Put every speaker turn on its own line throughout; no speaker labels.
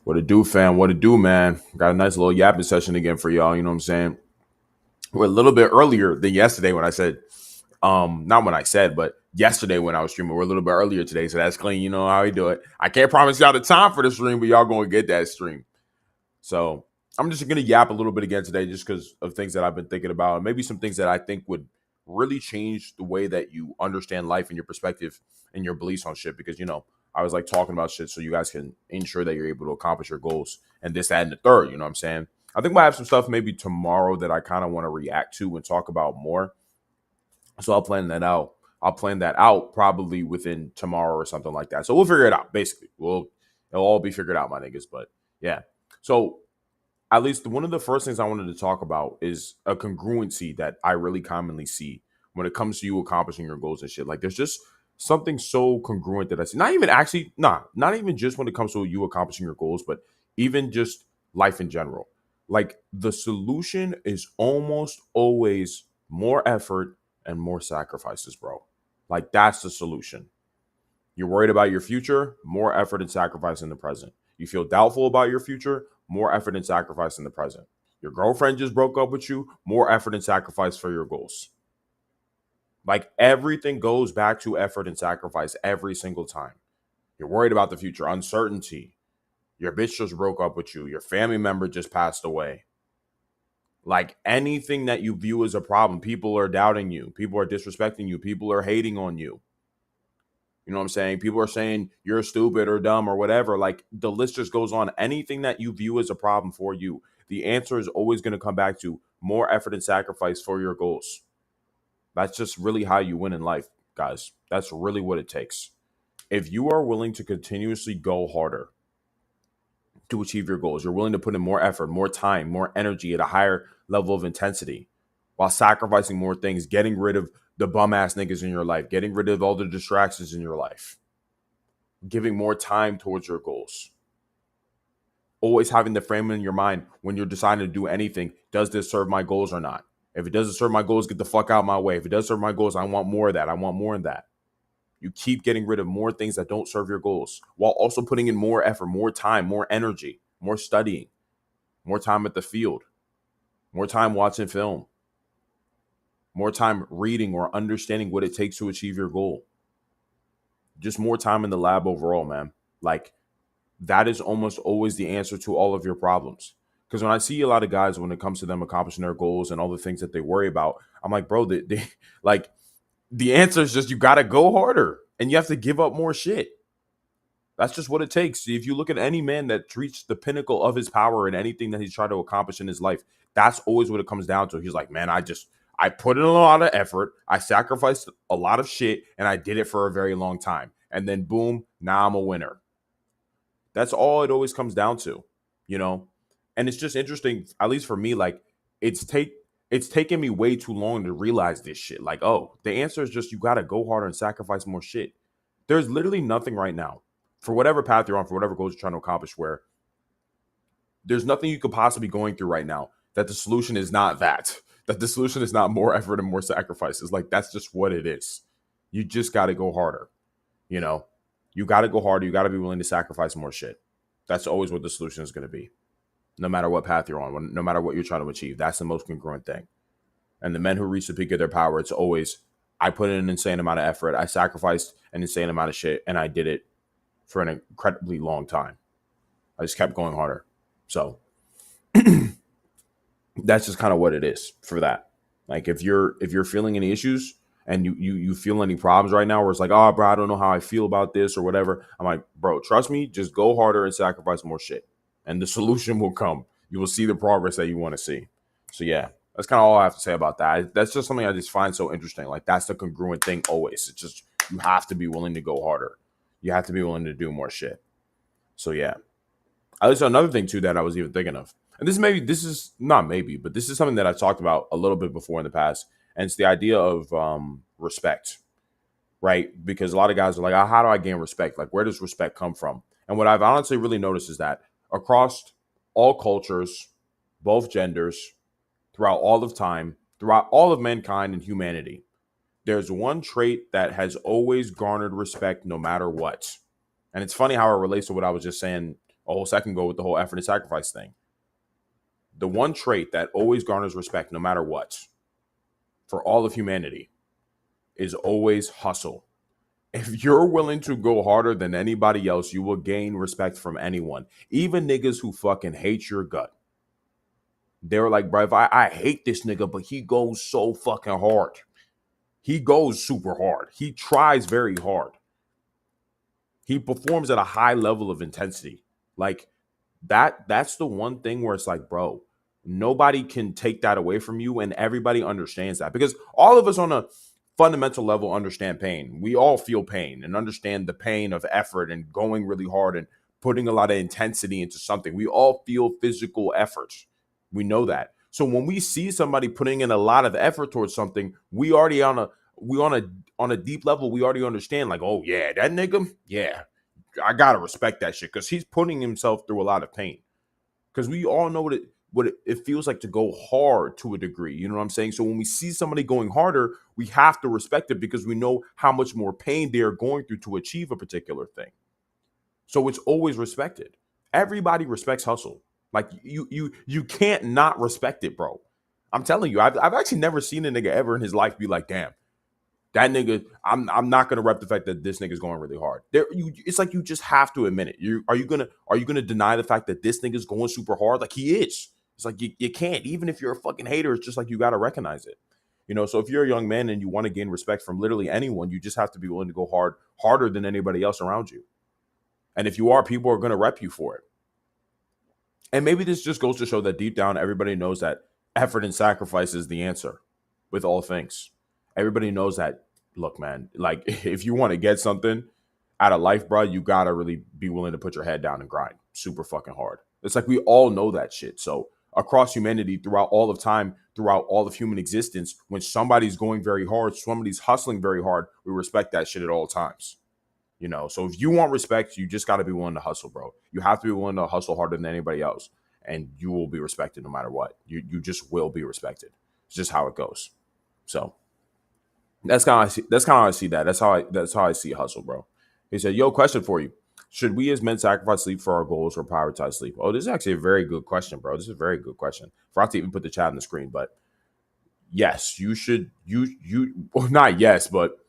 What it do, fam? What it do, man? Got a nice little yapping session again for y'all. You know what I'm saying? We're a little bit earlier than yesterday when I said, not when I said, but yesterday when I was streaming. We're a little bit earlier today, so that's clean. You know how we do it. I can't promise y'all the time for the stream, but y'all gonna get that stream. So I'm just gonna yap a little bit again today, just because of things that I've been thinking about, and maybe some things that I think would really change the way that you understand life and your perspective and your beliefs on shit. Because I was like talking about shit so you guys can ensure that you're able to accomplish your goals and this, that, and the third. You know what I'm saying? I think we'll have some stuff maybe tomorrow that I kind of want to react to and talk about more. So I'll plan that out. I'll plan that out probably within tomorrow or something like that. So we'll figure it out. Basically, it'll all be figured out, my niggas. But yeah. So at least one of the first things I wanted to talk about is a congruency that I really commonly see when it comes to you accomplishing your goals and shit. Like there's just something so congruent that I see. Not even actually, not even just when it comes to you accomplishing your goals, but even just life in general. Like the solution is almost always more effort and more sacrifices, bro. Like that's the solution. You're worried about your future, more effort and sacrifice in the present. You feel doubtful about your future, more effort and sacrifice in the present. Your girlfriend just broke up with you, more effort and sacrifice for your goals. Like everything goes back to effort and sacrifice every single time. You're worried about the future, uncertainty. Your bitch just broke up with you. Your family member just passed away. Like anything that you view as a problem, people are doubting you. People are disrespecting you. People are hating on you. You know what I'm saying? People are saying you're stupid or dumb or whatever. Like the list just goes on. Anything that you view as a problem for you, the answer is always going to come back to more effort and sacrifice for your goals. That's just really how you win in life, guys. That's really what it takes. If you are willing to continuously go harder to achieve your goals, you're willing to put in more effort, more time, more energy at a higher level of intensity while sacrificing more things, getting rid of the bum ass niggas in your life, getting rid of all the distractions in your life, giving more time towards your goals. Always having the frame in your mind when you're deciding to do anything. Does this serve my goals or not? If it doesn't serve my goals, get the fuck out of my way. If it does serve my goals, I want more of that. I want more of that. You keep getting rid of more things that don't serve your goals while also putting in more effort, more time, more energy, more studying, more time at the field, more time watching film, more time reading or understanding what it takes to achieve your goal. Just more time in the lab overall, man. Like that is almost always the answer to all of your problems. Because when I see a lot of guys, when it comes to them accomplishing their goals and all the things that they worry about, I'm like, bro, they like the answer is just you got to go harder and you have to give up more shit. That's just what it takes. If you look at any man that reached the pinnacle of his power in anything that he's tried to accomplish in his life, that's always what it comes down to. He's like, man, I put in a lot of effort. I sacrificed a lot of shit and I did it for a very long time. And then boom, now I'm a winner. That's all it always comes down to, you know? And it's just interesting, at least for me, like it's taken me way too long to realize this shit. Like, oh, the answer is just you gotta go harder and sacrifice more shit. There's literally nothing right now for whatever path you're on, for whatever goals you're trying to accomplish, where there's nothing you could possibly going through right now that the solution is not that the solution is not more effort and more sacrifices. Like that's just what it is. You just got to go harder. You know, you got to go harder. You got to be willing to sacrifice more shit. That's always what the solution is going to be. No matter what path you're on, no matter what you're trying to achieve, that's the most congruent thing. And the men who reach the peak of their power, it's always, I put in an insane amount of effort. I sacrificed an insane amount of shit and I did it for an incredibly long time. I just kept going harder. So that's just kind of what it is for that. Like if you're feeling any issues and you feel any problems right now where it's like, oh, bro, I don't know how I feel about this or whatever. I'm like, bro, trust me, just go harder and sacrifice more shit. And the solution will come. You will see the progress that you want to see. So yeah, that's kind of all I have to say about that. That's just something I just find so interesting. Like that's the congruent thing always. It's just, you have to be willing to go harder. You have to be willing to do more shit. So yeah. At least another thing too that I was even thinking of. And this is not maybe, but this is something that I talked about a little bit before in the past. And it's the idea of respect, right? Because a lot of guys are like, oh, how do I gain respect? Like, where does respect come from? And what I've honestly really noticed is that across all cultures, both genders, throughout all of time, throughout all of mankind and humanity, there's one trait that has always garnered respect no matter what. And it's funny how it relates to what I was just saying a whole second ago with the whole effort and sacrifice thing. The one trait that always garners respect, no matter what, for all of humanity, is always hustle. If you're willing to go harder than anybody else, you will gain respect from anyone, even niggas who fucking hate your gut. They're like, bro, if I hate this nigga, but he goes so fucking hard. He goes super hard. He tries very hard. He performs at a high level of intensity. Like that's the one thing where it's like, bro, nobody can take that away from you, and everybody understands that, because all of us on a fundamental level understand pain. We all feel pain and understand the pain of effort and going really hard and putting a lot of intensity into something. We all feel physical effort. We know that. So when we see somebody putting in a lot of effort towards something, we already on a deep level, we already understand, like, oh yeah, that nigga, yeah, I gotta respect that shit, because he's putting himself through a lot of pain. Because we all know what it feels like to go hard to a degree. You know what I'm saying? So when we see somebody going harder, we have to respect it, because we know how much more pain they are going through to achieve a particular thing. So it's always respected. Everybody respects hustle. Like you can't not respect it, bro. I'm telling you, I've actually never seen a nigga ever in his life be like, damn, that nigga, I'm not gonna rep the fact that this nigga's going really hard. It's like you just have to admit it. Are you gonna deny the fact that this nigga's going super hard? Like he is. It's like you can't. Even if you're a fucking hater, it's just like you gotta recognize it. So if you're a young man and you want to gain respect from literally anyone, you just have to be willing to go harder than anybody else around you. And if you are, people are gonna rep you for it. And maybe this just goes to show that deep down, everybody knows that effort and sacrifice is the answer with all things. Everybody knows that, look, man, like if you want to get something out of life, bro, you got to really be willing to put your head down and grind super fucking hard. It's like we all know that shit. So across humanity, throughout all of time, throughout all of human existence, when somebody's going very hard, somebody's hustling very hard, we respect that shit at all times. So if you want respect, you just got to be willing to hustle, bro. You have to be willing to hustle harder than anybody else, and you will be respected no matter what. You just will be respected. It's just how it goes. So that's kind of how I see that. That's how I see hustle, bro. He said, "Yo, question for you: should we as men sacrifice sleep for our goals or prioritize sleep?" Oh, this is actually a very good question, bro. This is a very good question. Forgot to even put the chat on the screen, but yes, you should. Well, not yes, but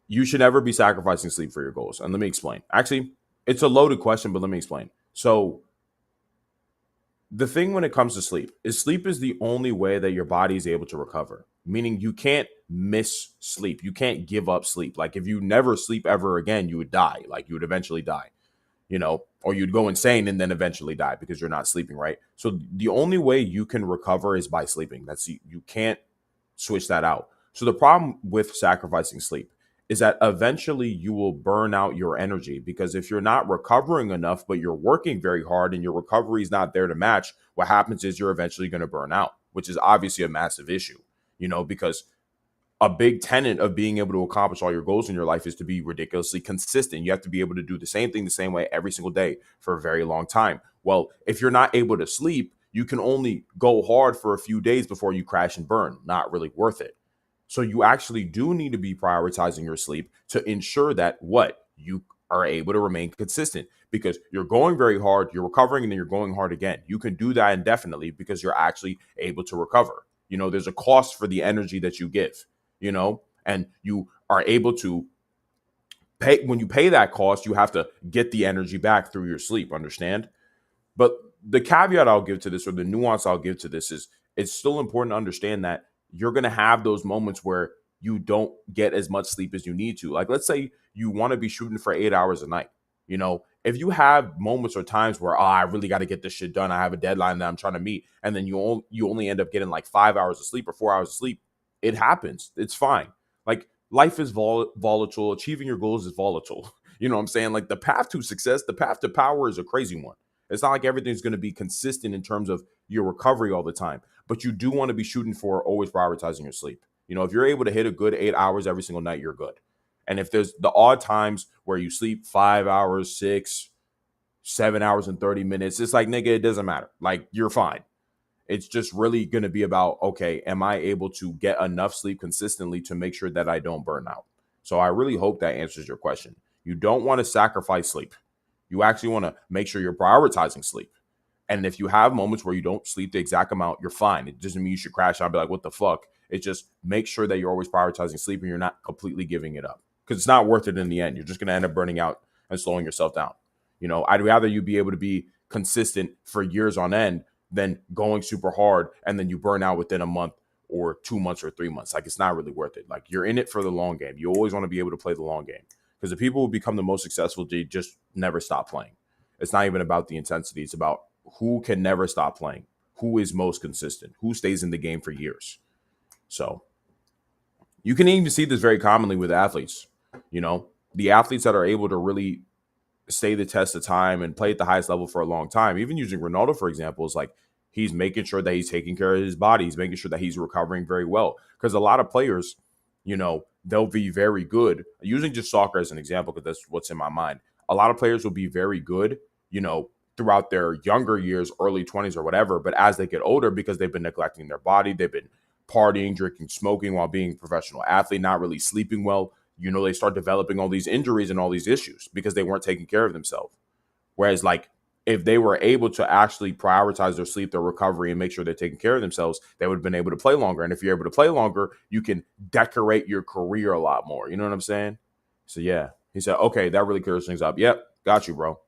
you should never be sacrificing sleep for your goals. And let me explain. Actually, it's a loaded question, but let me explain. So the thing when it comes to sleep is the only way that your body is able to recover. Meaning you can't miss sleep. You can't give up sleep. Like if you never sleep ever again, you would die. Like you would eventually die, or you'd go insane and then eventually die because you're not sleeping, right? So the only way you can recover is by sleeping. You can't switch that out. So the problem with sacrificing sleep is that eventually you will burn out your energy, because if you're not recovering enough, but you're working very hard and your recovery is not there to match, what happens is you're eventually going to burn out, which is obviously a massive issue, because a big tenet of being able to accomplish all your goals in your life is to be ridiculously consistent. You have to be able to do the same thing the same way every single day for a very long time. Well, if you're not able to sleep, you can only go hard for a few days before you crash and burn. Not really worth it. So you actually do need to be prioritizing your sleep to ensure that you are able to remain consistent, because you're going very hard, you're recovering, and then you're going hard again. You can do that indefinitely because you're actually able to recover. There's a cost for the energy that you give, and you are able to pay. When you pay that cost, you have to get the energy back through your sleep, understand? But the caveat I'll give to this, or the nuance I'll give to this, is it's still important to understand that you're going to have those moments where you don't get as much sleep as you need to. Like, let's say you want to be shooting for 8 hours a night. If you have moments or times where, I really got to get this shit done, I have a deadline that I'm trying to meet, and then you only end up getting like 5 hours of sleep or 4 hours of sleep, it happens. It's fine. Like, life is volatile. Achieving your goals is volatile. You know what I'm saying? Like, the path to success, the path to power is a crazy one. It's not like everything's going to be consistent in terms of your recovery all the time, but you do want to be shooting for always prioritizing your sleep. If you're able to hit a good 8 hours every single night, you're good. And if there's the odd times where you sleep 5 hours, 6, 7 hours and 30 minutes, it's like, nigga, it doesn't matter. Like, you're fine. It's just really going to be about, okay, am I able to get enough sleep consistently to make sure that I don't burn out? So I really hope that answers your question. You don't want to sacrifice sleep. You actually want to make sure you're prioritizing sleep. And if you have moments where you don't sleep the exact amount, you're fine. It doesn't mean you should crash out and be like, what the fuck? It just make sure that you're always prioritizing sleep and you're not completely giving it up. Because it's not worth it in the end. You're just going to end up burning out and slowing yourself down. I'd rather you be able to be consistent for years on end than going super hard and then you burn out within a month or 2 months or 3 months. Like, it's not really worth it. Like, you're in it for the long game. You always want to be able to play the long game. Because the people who become the most successful, they just never stop playing. It's not even about the intensity. It's about who can never stop playing, who is most consistent, who stays in the game for years. So you can even see this very commonly with athletes. The athletes that are able to really stay the test of time and play at the highest level for a long time. Even using Ronaldo, for example, is like he's making sure that he's taking care of his body. He's making sure that he's recovering very well. Because a lot of players, they'll be very good. Using just soccer as an example, because that's what's in my mind. A lot of players will be very good, throughout their younger years, early 20s or whatever. But as they get older, because they've been neglecting their body, they've been partying, drinking, smoking while being a professional athlete, not really sleeping well, they start developing all these injuries and all these issues because they weren't taking care of themselves. Whereas, like, if they were able to actually prioritize their sleep, their recovery, and make sure they're taking care of themselves, they would have been able to play longer. And if you're able to play longer, you can decorate your career a lot more. You know what I'm saying? So, yeah. He said, okay, that really clears things up. Yep, got you, bro.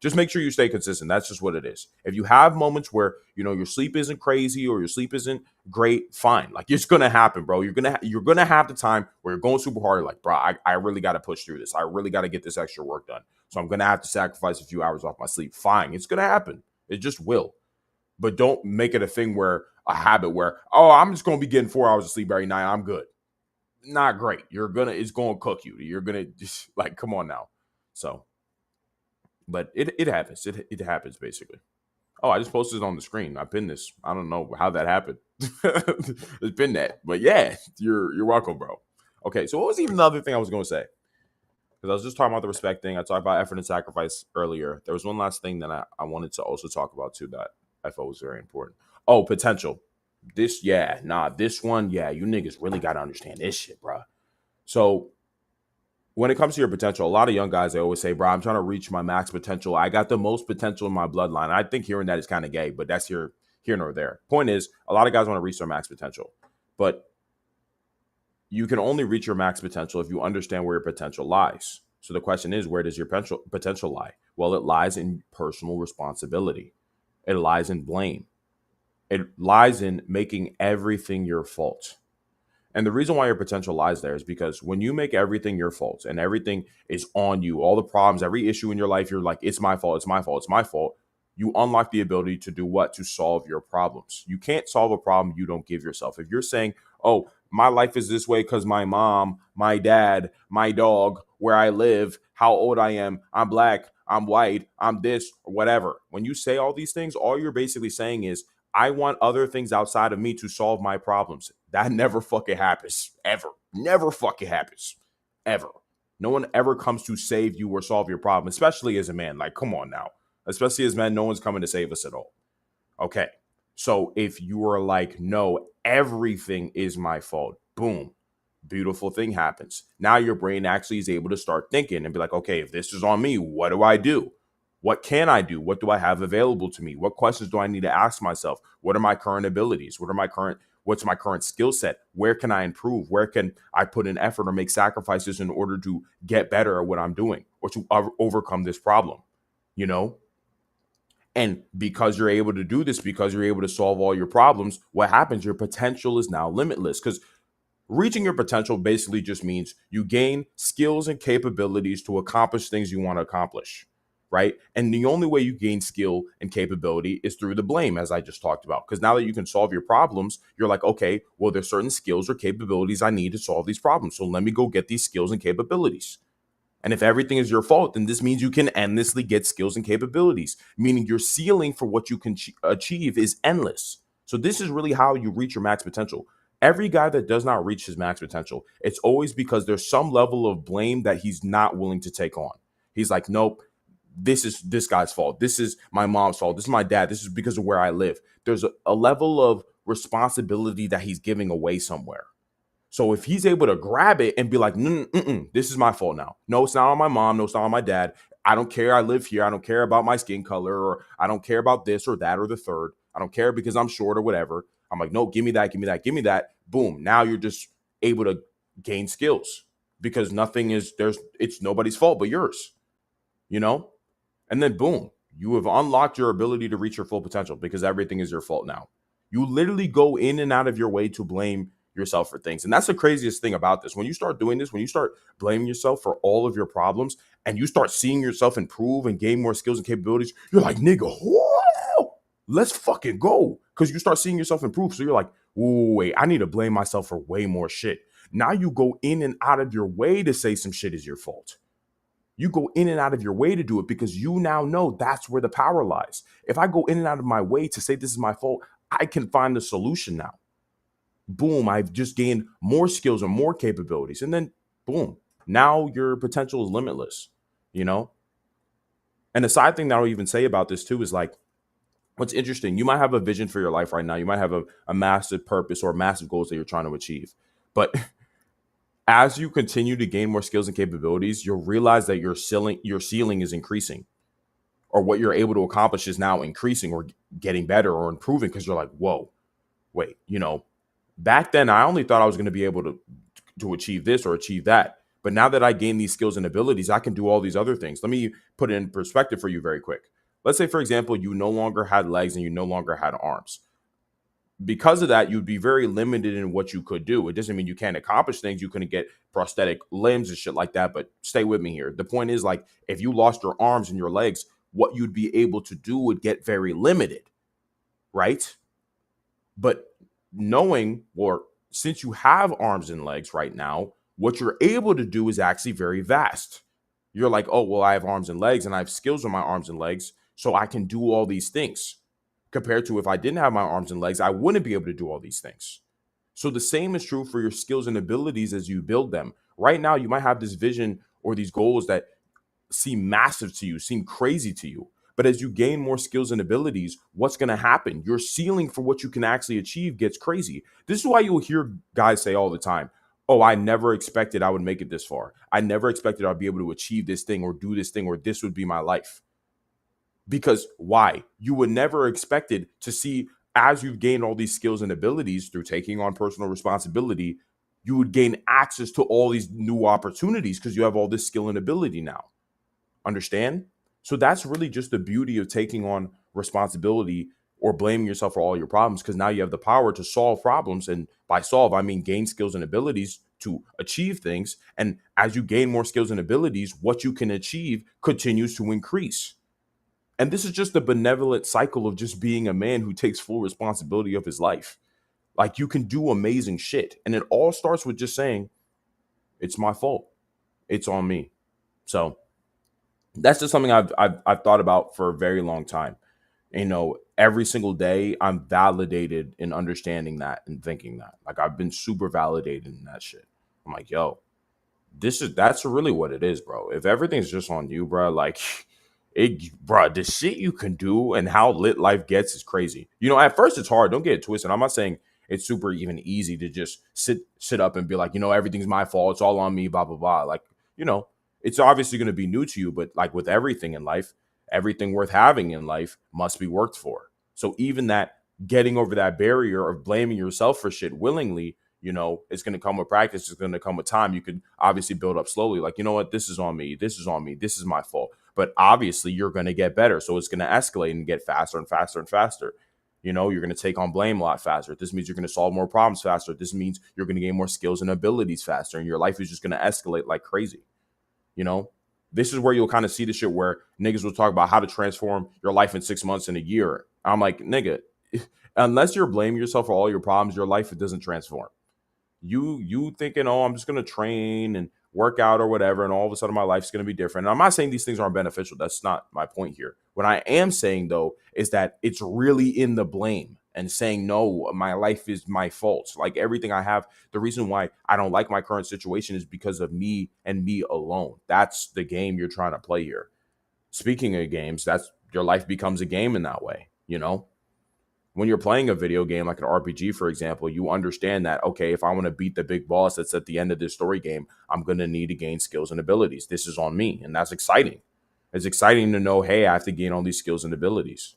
Just make sure you stay consistent. That's just what it is. If you have moments where, your sleep isn't crazy or your sleep isn't great, fine. Like, it's going to happen, bro. You're going to have the time where you're going super hard. Like, bro, I really got to push through this. I really got to get this extra work done. So I'm going to have to sacrifice a few hours off my sleep. Fine. It's going to happen. It just will. But don't make it a habit where, oh, I'm just going to be getting 4 hours of sleep every night. I'm good. Not great. It's going to cook you. You're going to just, like, come on now. So, but it happens. It happens basically. Oh, I just posted it on the screen. I pinned this. I don't know how that happened. It's pinned that. But yeah, you're welcome, bro. Okay, so what was even the other thing I was going to say? Because I was just talking about the respect thing. I talked about effort and sacrifice earlier. There was one last thing that I wanted to also talk about too that I thought was very important. Oh, potential. This one, you niggas really got to understand this shit, bro. So when it comes to your potential, a lot of young guys, they always say, bro, I'm trying to reach my max potential. I got the most potential in my bloodline. I think hearing that is kind of gay, but that's here nor there. Point is, a lot of guys want to reach their max potential, but you can only reach your max potential if you understand where your potential lies. So the question is, where does your potential lie? Well, it lies in personal responsibility. It lies in blame. It lies in making everything your fault. And the reason why your potential lies there is because when you make everything your fault and everything is on you, all the problems, every issue in your life, you're like, it's my fault, it's my fault, it's my fault. You unlock the ability to do what? To solve your problems. You can't solve a problem you don't give yourself. If you're saying, oh, my life is this way because my mom, my dad, my dog, where I live, how old I am, I'm black, I'm white, I'm this, or whatever. When you say all these things, all you're basically saying is, I want other things outside of me to solve my problems. That never fucking happens. Ever. Never fucking happens. Ever. No one ever comes to save you or solve your problem, especially as a man. Like, come on now. Especially as men, no one's coming to save us at all. Okay. So if you are like, no, everything is my fault, boom, beautiful thing happens. Now your brain actually is able to start thinking and be like, okay, if this is on me, what do I do? What can I do? What do I have available to me? What questions do I need to ask myself? What are my current abilities? What's my current skill set? Where can I improve? Where can I put in effort or make sacrifices in order to get better at what I'm doing or to overcome this problem? And because you're able to do this, because you're able to solve all your problems, what happens? Your potential is now limitless, because reaching your potential basically just means you gain skills and capabilities to accomplish things you want to accomplish. Right. And the only way you gain skill and capability is through the blame, as I just talked about, because now that you can solve your problems, you're like, OK, well, there's certain skills or capabilities I need to solve these problems. So let me go get these skills and capabilities. And if everything is your fault, then this means you can endlessly get skills and capabilities, meaning your ceiling for what you can achieve is endless. So this is really how you reach your max potential. Every guy that does not reach his max potential, it's always because there's some level of blame that he's not willing to take on. He's like, nope. This is this guy's fault. This is my mom's fault. This is my dad. This is because of where I live. There's a level of responsibility that he's giving away somewhere. So if he's able to grab it and be like, this is my fault now. No, it's not on my mom. No, it's not on my dad. I don't care. I live here. I don't care about my skin color, or I don't care about this or that or the third. I don't care because I'm short or whatever. I'm like, no, give me that, give me that, give me that. Boom. Now you're just able to gain skills because nothing is there's it's nobody's fault but yours, you know? And then boom, you have unlocked your ability to reach your full potential because everything is your fault now. You literally go in and out of your way to blame yourself for things. And that's the craziest thing about this. When you start doing this, when you start blaming yourself for all of your problems and you start seeing yourself improve and gain more skills and capabilities, you're like, nigga, whoa, let's fucking go. Because you start seeing yourself improve. So you're like, wait, I need to blame myself for way more shit. Now you go in and out of your way to say some shit is your fault. You go in and out of your way to do it because you now know that's where the power lies. If I go in and out of my way to say this is my fault, I can find the solution now. Boom, I've just gained more skills and more capabilities. And then boom, now your potential is limitless, you know? And the side thing that I'll even say about this too is like, what's interesting, you might have a vision for your life right now. You might have a massive purpose or massive goals that you're trying to achieve. But as you continue to gain more skills and capabilities, you'll realize that your ceiling is increasing, or what you're able to accomplish is now increasing or getting better or improving because you're like, whoa, wait, back then I only thought I was going to be able to achieve this or achieve that. But now that I gain these skills and abilities, I can do all these other things. Let me put it in perspective for you very quick. Let's say, for example, you no longer had legs and you no longer had arms. Because of that, you'd be very limited in what you could do. It doesn't mean you can't accomplish things. You couldn't get prosthetic limbs and shit like that. But stay with me here. The point is, like, if you lost your arms and your legs, what you'd be able to do would get very limited, right? But knowing, or since you have arms and legs right now, what you're able to do is actually very vast. You're like, oh, well, I have arms and legs and I have skills on my arms and legs, so I can do all these things. Compared to if I didn't have my arms and legs, I wouldn't be able to do all these things. So the same is true for your skills and abilities as you build them. Right now, you might have this vision or these goals that seem massive to you, seem crazy to you. But as you gain more skills and abilities, what's going to happen? Your ceiling for what you can actually achieve gets crazy. This is why you'll hear guys say all the time, oh, I never expected I would make it this far. I never expected I'd be able to achieve this thing or do this thing or this would be my life. Because why? You would never expected to see, as you've gained all these skills and abilities through taking on personal responsibility, you would gain access to all these new opportunities because you have all this skill and ability now. Understand? So that's really just the beauty of taking on responsibility or blaming yourself for all your problems, because now you have the power to solve problems. And by solve, I mean gain skills and abilities to achieve things. And as you gain more skills and abilities, what you can achieve continues to increase. And this is just the benevolent cycle of just being a man who takes full responsibility of his life. Like, you can do amazing shit. And it all starts with just saying, it's my fault. It's on me. So that's just something I've thought about for a very long time. Every single day I'm validated in understanding that and thinking that. Like, I've been super validated in that shit. I'm like, yo, that's really what it is, bro. If everything's just on you, bro, like, the shit you can do and how lit life gets is crazy. At first it's hard. Don't get it twisted. I'm not saying it's super even easy to just sit up and be like, everything's my fault. It's all on me, blah, blah, blah. Like, it's obviously going to be new to you, but like with everything in life, everything worth having in life must be worked for. So even that, getting over that barrier of blaming yourself for shit willingly, it's going to come with practice. It's going to come with time. You can obviously build up slowly. Like, you know what? This is on me. This is on me. This is my fault. But obviously you're going to get better. So it's going to escalate and get faster and faster and faster. You're going to take on blame a lot faster. This means you're going to solve more problems faster. This means you're going to gain more skills and abilities faster. And your life is just going to escalate like crazy. This is where you'll kind of see the shit where niggas will talk about how to transform your life in 6 months and a year. I'm like, nigga, unless you're blaming yourself for all your problems, your life, it doesn't transform. You thinking, oh, I'm just going to train and work out or whatever, and all of a sudden my life's going to be different. And I'm not saying these things aren't beneficial. That's not my point here. What I am saying, though, is that it's really in the blame and saying, no, my life is my fault. Like, everything I have, the reason why I don't like my current situation is because of me and me alone. That's the game you're trying to play here. Speaking of games, that's your life becomes a game in that way, When you're playing a video game like an RPG, for example, you understand that, okay, if I want to beat the big boss that's at the end of this story game, I'm going to need to gain skills and abilities. This is on me, and that's exciting. It's exciting to know, hey, I have to gain all these skills and abilities.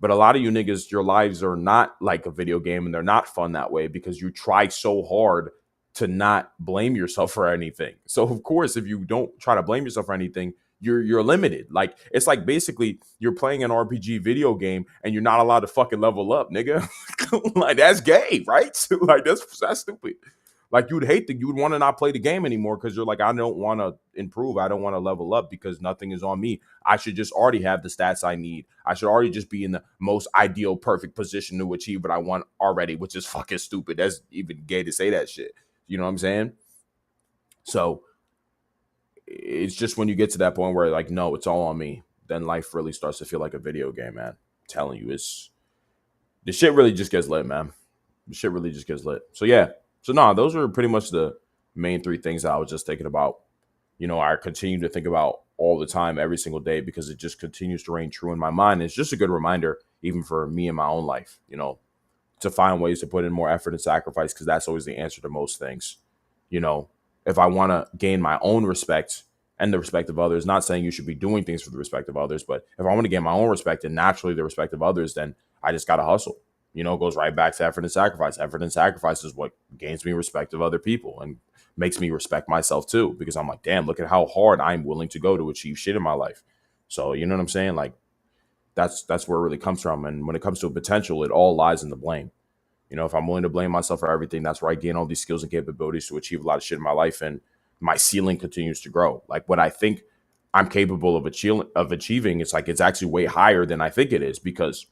But a lot of you niggas, your lives are not like a video game and they're not fun that way because you try so hard to not blame yourself for anything. So of course, if you don't try to blame yourself for anything, you're limited. Like it's like basically you're playing an RPG video game and you're not allowed to fucking level up, nigga. Like that's gay, right? Like that's stupid. Like you would want to not play the game anymore because you're like, I don't want to improve. I don't want to level up because nothing is on me. I should just already have the stats I need. I should already just be in the most ideal, perfect position to achieve what I want already, which is fucking stupid. That's even gay to say that shit. You know what I'm saying? So it's just when you get to that point where like, no, it's all on me, then life really starts to feel like a video game, man. I'm telling you, it's the shit really just gets lit, man. The shit really just gets lit. So yeah. So no, those are pretty much the main three things that I was just thinking about. You know, I continue to think about all the time, every single day, because it just continues to reign true in my mind. It's just a good reminder, even for me in my own life, you know, to find ways to put in more effort and sacrifice, because that's always the answer to most things. You know, if I want to gain my own respect and the respect of others, not saying you should be doing things for the respect of others, but if I want to gain my own respect and naturally the respect of others, then I just got to hustle. You know, it goes right back to effort and sacrifice. Effort and sacrifice is what gains me respect of other people and makes me respect myself too, because I'm like, damn, look at how hard I'm willing to go to achieve shit in my life. So, you know what I'm saying? Like, that's where it really comes from. And when it comes to potential, it all lies in the blame. You know, if I'm willing to blame myself for everything, that's where I gain all these skills and capabilities to achieve a lot of shit in my life, and my ceiling continues to grow. Like what I think I'm capable of achieving, it's like it's actually way higher than I think it is, because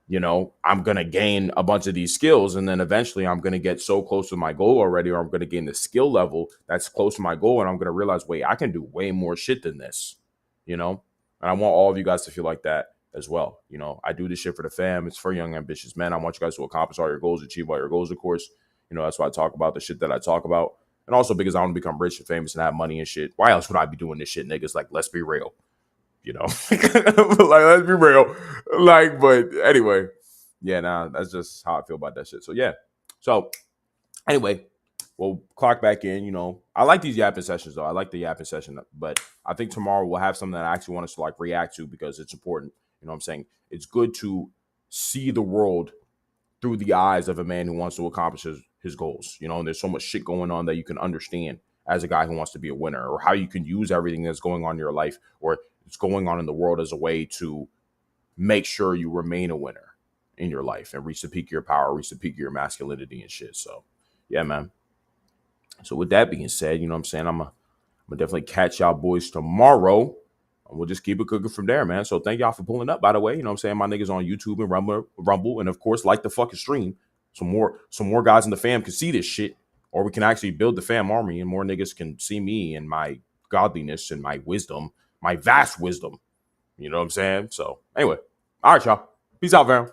you know, I'm going to gain a bunch of these skills, and then eventually I'm going to get so close to my goal already, or I'm going to gain the skill level that's close to my goal, and I'm going to realize, wait, I can do way more shit than this, you know? And I want all of you guys to feel like that as well. You know, I do this shit for the fam. It's for young, ambitious men. I want you guys to accomplish all your goals, achieve all your goals, of course. You know, that's why I talk about the shit that I talk about. And also because I want to become rich and famous and have money and shit. Why else would I be doing this shit, niggas? Like, let's be real. You know, like let's be real. Like, but anyway, yeah, nah, that's just how I feel about that shit. So yeah. So anyway, we'll clock back in. You know, I like these yapping sessions though. I like the yapping session, but I think tomorrow we'll have something that I actually want us to like react to, because it's important. You know what I'm saying? It's good to see the world through the eyes of a man who wants to accomplish his goals. You know, and there's so much shit going on that you can understand as a guy who wants to be a winner, or how you can use everything that's going on in your life or it's going on in the world as a way to make sure you remain a winner in your life and reach the peak of your power, reach the peak of your masculinity and shit. So yeah, man. So with that being said, you know what I'm saying? I'm gonna definitely catch y'all boys tomorrow. And we'll just keep it cooking from there, man. So thank y'all for pulling up, by the way. You know what I'm saying? My niggas on YouTube and Rumble, and of course, like the fucking stream. Some more guys in the fam can see this shit. Or we can actually build the fam army and more niggas can see me and my godliness and my wisdom, my vast wisdom. You know what I'm saying? So anyway, all right, y'all. Peace out, fam.